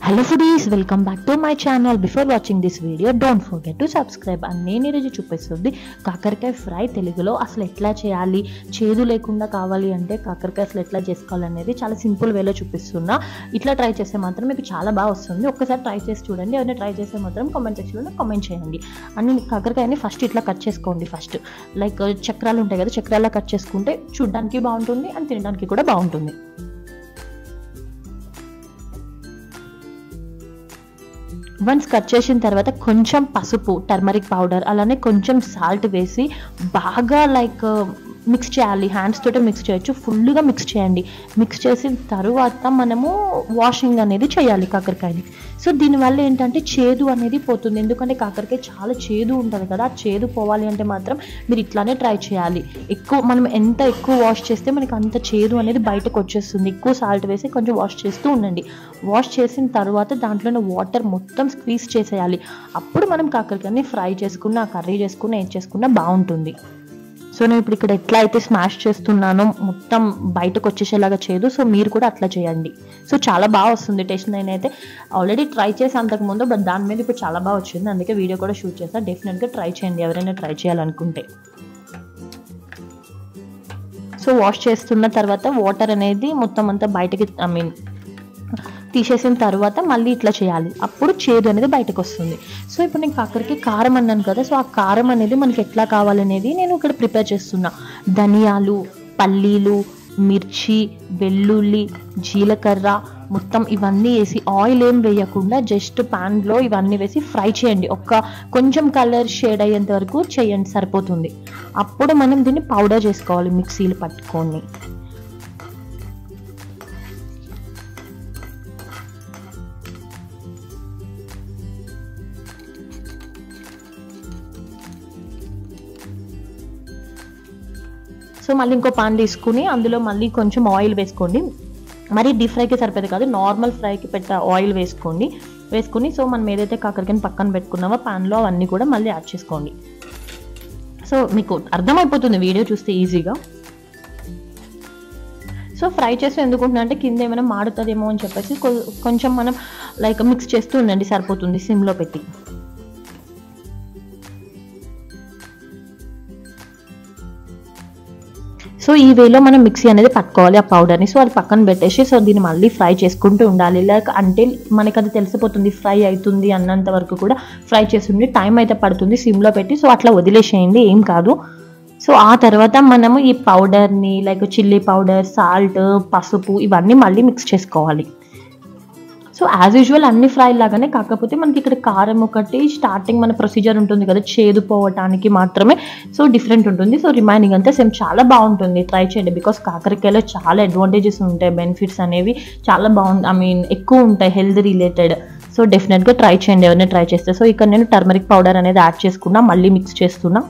Hello foodies, welcome back to my channel. Before watching this video, don't forget to subscribe. And నేను ఈరోజు చూపిస్తుంది కాకరకాయ fry తెలుగులో అసలు ఎట్లా చేయాలి, చేదు లేకుండా కావాలి అంటే కాకరకాయ అసలు ఎట్లా చేసుకోవాలనేది చాలా సింపుల్ వేలో చూపిస్తున్నా. ఇట్లా ట్రై చేస్తే మాత్రం మీకు చాలా బాగా వస్తుంది. ఒక్కసారి ట్రై చేసి చూడండి. ఎవరైనా ట్రై చేస్తే మాత్రం కామెంట్ సెక్షన్లో కామెంట్ చేయండి. అండ్ కాకరకాయని ఫస్ట్ ఇట్లా కట్ చేసుకోండి. ఫస్ట్ లైక్ చక్రాలు ఉంటాయి కదా, చక్రాల్లో కట్ చేసుకుంటే చూడడానికి బాగుంటుంది అండ్ తినడానికి కూడా బాగుంటుంది. వన్స్ కట్ చేసిన తర్వాత కొంచెం పసుపు, టర్మరిక్ పౌడర్, అలానే కొంచెం సాల్ట్ వేసి బాగా లైక్ మిక్స్ చేయాలి. హ్యాండ్స్ తోటే మిక్స్ చేయొచ్చు, ఫుల్గా మిక్స్ చేయండి. మిక్స్ చేసిన తర్వాత మనము వాషింగ్ అనేది చేయాలి కాకరకాయని. సో దీనివల్ల ఏంటంటే చేదు అనేది పోతుంది. ఎందుకంటే కాకరకాయ చాలా చేదు ఉంటుంది కదా, ఆ చేదు పోవాలి అంటే మాత్రం మీరు ఇట్లానే ట్రై చేయాలి. మనం ఎంత ఎక్కువ వాష్ చేస్తే మనకి అంత చేదు అనేది బయటకు వచ్చేస్తుంది. ఎక్కువ సాల్ట్ వేసి కొంచెం వాష్ చేస్తూ ఉండండి. వాష్ చేసిన తర్వాత దాంట్లోనే వాటర్ మొత్తం స్క్వీజ్ చేసేయాలి. అప్పుడు మనం కాకరకాయని ఫ్రై చేసుకున్న, కర్రీ చేసుకున్న, ఏం చేసుకున్నా బాగుంటుంది. సో నేను ఇప్పుడు ఇక్కడ ఎట్లా అయితే స్మాష్ చేస్తున్నానో మొత్తం బయటకు వచ్చేసేలాగా చేయదు. సో మీరు కూడా అట్లా చేయండి. సో చాలా బాగా వస్తుంది టేస్ట్. నేనైతే ఆల్రెడీ ట్రై చేసి అంతకుముందు, బట్ దాని మీద ఇప్పుడు చాలా బాగా వచ్చింది. అందుకే వీడియో కూడా షూట్ చేస్తాను. డెఫినెట్గా ట్రై చేయండి ఎవరైనా ట్రై చేయాలనుకుంటే. సో వాష్ చేస్తున్న తర్వాత వాటర్ అనేది మొత్తం అంతా బయటకి తీసేసిన తర్వాత మళ్ళీ ఇట్లా చేయాలి. అప్పుడు చేదు అనేది బయటకు వస్తుంది. సో ఇప్పుడు నేను కాకరకాయ కారం అన్నాను కదా, సో ఆ కారం అనేది మనకి ఎట్లా కావాలనేది నేను ఇక్కడ ప్రిపేర్ చేస్తున్నా. ధనియాలు, పల్లీలు, మిర్చి, వెల్లుల్లి, జీలకర్ర మొత్తం ఇవన్నీ వేసి, ఆయిల్ ఏం వేయకుండా జస్ట్ ప్యాన్లో ఇవన్నీ వేసి ఫ్రై చేయండి. కొంచెం కలర్ షేడ్ అయ్యేంత వరకు చేయండి, సరిపోతుంది. అప్పుడు మనం దీన్ని పౌడర్ చేసుకోవాలి మిక్సీలు పట్టుకొని. సో మళ్ళీ ఇంకో పాన్ తీసుకుని అందులో మళ్ళీ కొంచెం ఆయిల్ వేసుకోండి. మరి డీప్ ఫ్రైకి సరిపోతుంది కాదు, నార్మల్ ఫ్రైకి ఆయిల్ వేసుకుని సో మనం ఏదైతే కాకరకాయని పక్కన పెట్టుకున్నామో పాన్లో అవన్నీ కూడా మళ్ళీ యాడ్ చేసుకోండి. సో మీకు అర్థమైపోతుంది వీడియో చూస్తే ఈజీగా. సో ఫ్రై చేస్తే ఎందుకుంటున్నా అంటే కింద ఏమైనా మాడుతుందేమో అని చెప్పేసి కొంచెం మనం లైక్ మిక్స్ చేస్తూ ఉండండి, సరిపోతుంది సిమ్లో పెట్టి. సో ఈ వేలో మనం మిక్సీ అనేది పట్టుకోవాలి ఆ పౌడర్ని. సో అది పక్కన పెట్టేసి సో దీన్ని మళ్ళీ ఫ్రై చేసుకుంటూ ఉండాలి. లైక్ అంటే మనకి అది తెలిసిపోతుంది ఫ్రై అవుతుంది అన్నంత వరకు కూడా ఫ్రై చేస్తుంది. టైం అయితే పడుతుంది సిమ్లో పెట్టి. సో అట్లా వదిలేసేయండి, ఏం కాదు. సో ఆ తర్వాత మనము ఈ పౌడర్ని లైక్ చిల్లీ పౌడర్, సాల్ట్, పసుపు ఇవన్నీ మళ్ళీ మిక్స్ చేసుకోవాలి. సో యాజ్ యూజువల్ అన్ని ఫ్రై లాగానే, కాకపోతే మనకి ఇక్కడ కారం ఒకటి స్టార్టింగ్ మన ప్రొసీజర్ ఉంటుంది కదా చేదు పోవటానికి మాత్రమే, సో డిఫరెంట్ ఉంటుంది. సో రిమైనింగ్ అంతా సేమ్. చాలా బాగుంటుంది, ట్రై చేయండి. బికాస్ కాకరకాయలో చాలా అడ్వాంటేజెస్ ఉంటాయి, బెనిఫిట్స్ అనేవి చాలా ఎక్కువ ఉంటాయి హెల్త్ రిలేటెడ్. సో డెఫినెట్గా ట్రై చేయండి ఎవరైనా ట్రై చేస్తే. సో ఇక్కడ నేను టర్మరిక్ పౌడర్ అనేది యాడ్ చేసుకున్నా, మళ్ళీ మిక్స్ చేస్తున్నా.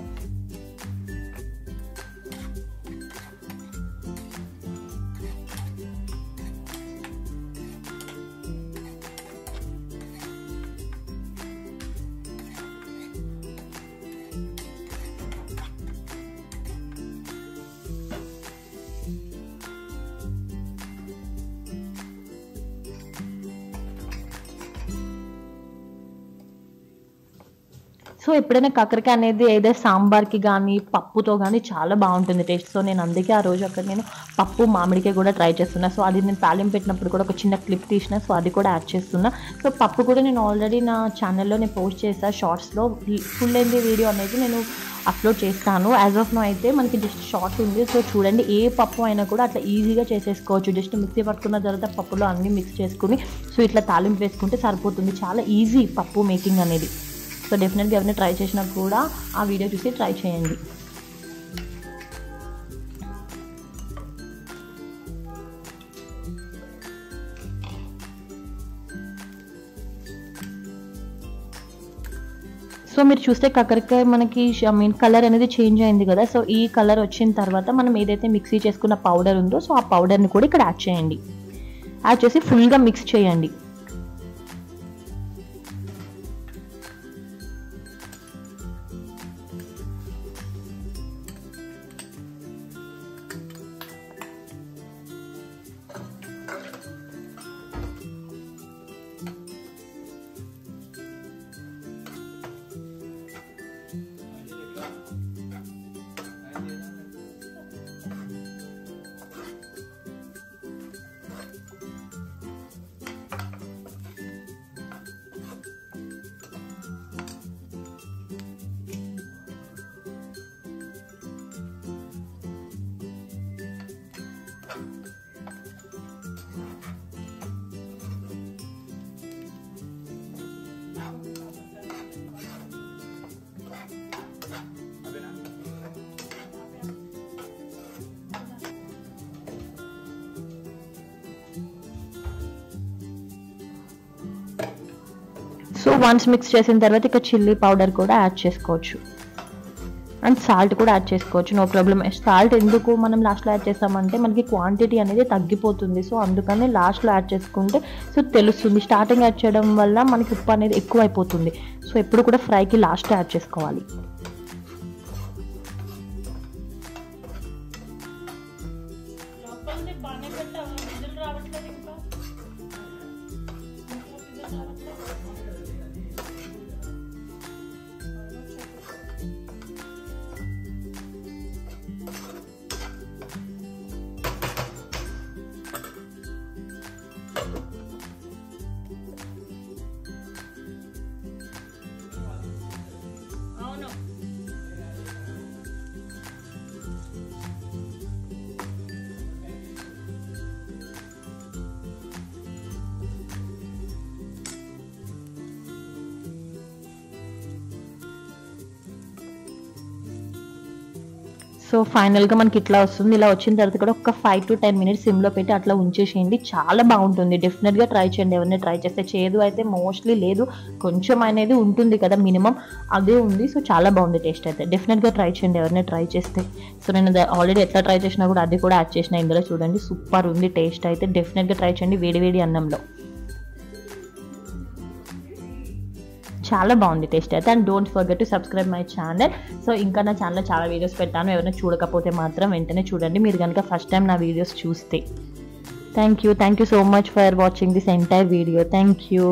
సో ఎప్పుడైనా కాకరకాయ అనేది ఏదో సాంబార్కి కానీ పప్పుతో కానీ చాలా బాగుంటుంది టేస్ట్. సో నేను అందుకే ఆ రోజు అక్కడ నేను పప్పు మామిడికాయ కూడా ట్రై చేస్తున్నా. సో అది నేను తాలింపు పెట్టినప్పుడు కూడా ఒక చిన్న క్లిప్ తీసిన, సో అది కూడా యాడ్ చేస్తున్నా. సో పప్పు కూడా నేను ఆల్రెడీ నా ఛానల్లో నేను పోస్ట్ చేస్తాను షార్ట్స్లో. ఫుల్ లెంత్ వీడియో అనేది నేను అప్లోడ్ చేస్తాను. యాజ్ ఆఫ్ నో అయితే మనకి జస్ట్ షార్ట్ ఉంది. సో చూడండి, ఏ పప్పు అయినా కూడా అట్లా ఈజీగా చేసేసుకోవచ్చు. జస్ట్ మిక్సీ పట్టుకున్న తర్వాత పప్పులో అన్నీ మిక్స్ చేసుకుని సో ఇట్లా తాలింపు వేసుకుంటే సరిపోతుంది. చాలా ఈజీ పప్పు మేకింగ్ అనేది. సో డెఫినెట్గా ఎవరైనా ట్రై చేసినా కూడా ఆ వీడియో చూసి ట్రై చేయండి. సో మీరు చూస్తే కాకరకాయ మనకి కలర్ అనేది చేంజ్ అయింది కదా. సో ఈ కలర్ వచ్చిన తర్వాత మనం ఏదైతే మిక్సీ చేసుకున్న పౌడర్ ఉందో సో ఆ పౌడర్ని కూడా ఇక్కడ యాడ్ చేయండి. యాడ్ చేసి ఫుల్గా మిక్స్ చేయండి. సో వన్స్ మిక్స్ చేసిన తర్వాత ఇక చిల్లీ పౌడర్ కూడా యాడ్ చేసుకోవచ్చు అండ్ సాల్ట్ కూడా యాడ్ చేసుకోవచ్చు, నో ప్రాబ్లమ్. సాల్ట్ ఎందుకు మనం లాస్ట్లో యాడ్ చేస్తామంటే మనకి క్వాంటిటీ అనేది తగ్గిపోతుంది, సో అందుకని లాస్ట్లో యాడ్ చేసుకుంటే సో తెలుస్తుంది. స్టార్టింగ్ యాడ్ చేయడం వల్ల మనకి ఉప్పు అనేది ఎక్కువ అయిపోతుంది, సో ఎప్పుడు కూడా ఫ్రైకి లాస్ట్లో యాడ్ చేసుకోవాలి. సో ఫైనల్గా మనకి ఇట్లా వస్తుంది. ఇలా వచ్చిన తర్వాత కూడా ఒక 5 to 10 minutes సిమ్లో పెట్టి అట్లా ఉంచేసేయండి, చాలా బాగుంటుంది. డెఫినెట్గా ట్రై చేయండి, ఎవరిని ట్రై చేస్తే. చేదు అయితే మోస్ట్లీ లేదు, కొంచెం అనేది ఉంటుంది కదా మినిమం, అదే ఉంది. సో చాలా బాగుంది టేస్ట్ అయితే. డెఫినెట్గా ట్రై చేయండి ఎవరిని ట్రై చేస్తే. సో నేను ఆల్రెడీ ఎట్లా ట్రై చేసినా కూడా అది కూడా యాడ్ చేసిన ఇందులో. చూడండి సూపర్ ఉంది టేస్ట్ అయితే. డెఫినెట్గా ట్రై చేయండి వేడి అన్నంలో, చాలా బాగుంది టేస్ట్ అయితే. And don't forget to subscribe my channel. So ఇంకా నా ఛానల్లో చాలా వీడియోస్ పెట్టాను, ఎవరైనా చూడకపోతే మాత్రం వెంటనే చూడండి మీరు కనుక ఫస్ట్ టైం నా వీడియోస్ చూస్తే. Thank you so much for watching this entire video. Thank you.